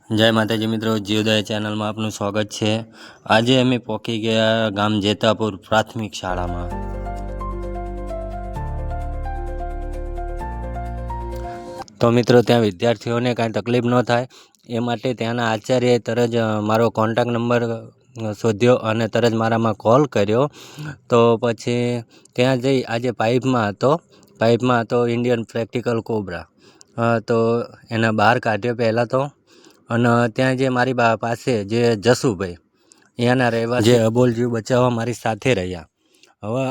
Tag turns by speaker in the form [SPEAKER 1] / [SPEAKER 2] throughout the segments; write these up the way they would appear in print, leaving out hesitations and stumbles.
[SPEAKER 1] જય માતાજી મિત્રો, જીવદયા ચેનલમાં આપનું સ્વાગત છે। આજે અમે પહોંચી ગયા ગામ જેતાપુર પ્રાથમિક શાળામાં। તો મિત્રો ત્યાં વિદ્યાર્થીઓને કાંઈ તકલીફ ન થાય એ માટે ત્યાંના આચાર્યએ તરત જ મારો કોન્ટેક્ટ નંબર શોધ્યો અને તરત મારામાં કોલ કર્યો। તો પછી ત્યાં જઈ આજે પાઇપમાં હતો ઇન્ડિયન પ્રેક્ટિકલ કોબરા। તો એના બહાર કાઢ્યો પહેલાં તો, અને ત્યાં જે મારી પાસે જે જસુભાઈ અહીંયાના રહેવા જે અબોલ જીવ બચાવવા મારી સાથે રહ્યા। હવે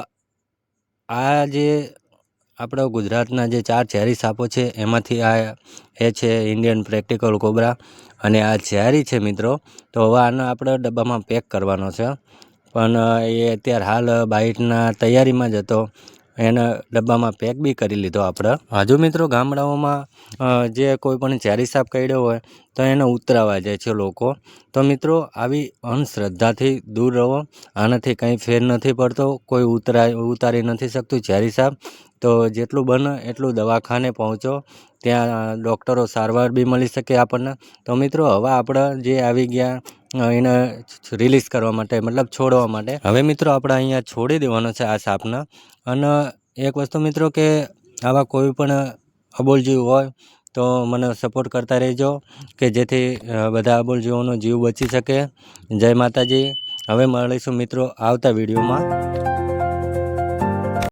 [SPEAKER 1] આ જે આપણા ગુજરાતના જે 4 ઝેરી સાપો છે એમાંથી એ છે ઇન્ડિયન પ્રેક્ટિકલ કોબરા, અને આ ઝેરી છે મિત્રો। તો હવે આને આપણે ડબ્બામાં પેક કરવાનો છે, પણ એ અત્યારે હાલ બાઇટના તૈયારીમાં જ હતો। એને ડબ્બામાં પેક બી કરી લીધો આપણે। હજુ મિત્રો ગામડાઓમાં જે કોઈ પણ ઝેરી સાપ કરડ્યો હોય તો એને ઉતરાવા જાય છે લોકો। તો મિત્રો આવી અંધશ્રદ્ધાથી દૂર રહો, આનાથી કંઈ ફેર નથી પડતો, કોઈ ઉતારી નથી શકતું ઝેરી સાપ। તો જેટલું બને એટલું દવાખાને પહોંચો, ત્યાં ડૉક્ટરો સારવાર બી મળી શકે આપણને। તો મિત્રો હવે આપણે જે આવી ગયા એને રિલીઝ કરવા માટે, મતલબ છોડવા માટે, હવે મિત્રો આપણે અહીંયા છોડી દેવાનો છે આ સાપને। અને એક વસ્તુ મિત્રો કે આવા કોઈ પણ અબોલ જીવ હોય તો મને સપોર્ટ કરતા રહેજો કે જેથી બધા અબોલ જીવોનો જીવ બચી શકે। જય માતાજી। હવે મળીશું મિત્રો આવતા વિડીયોમાં।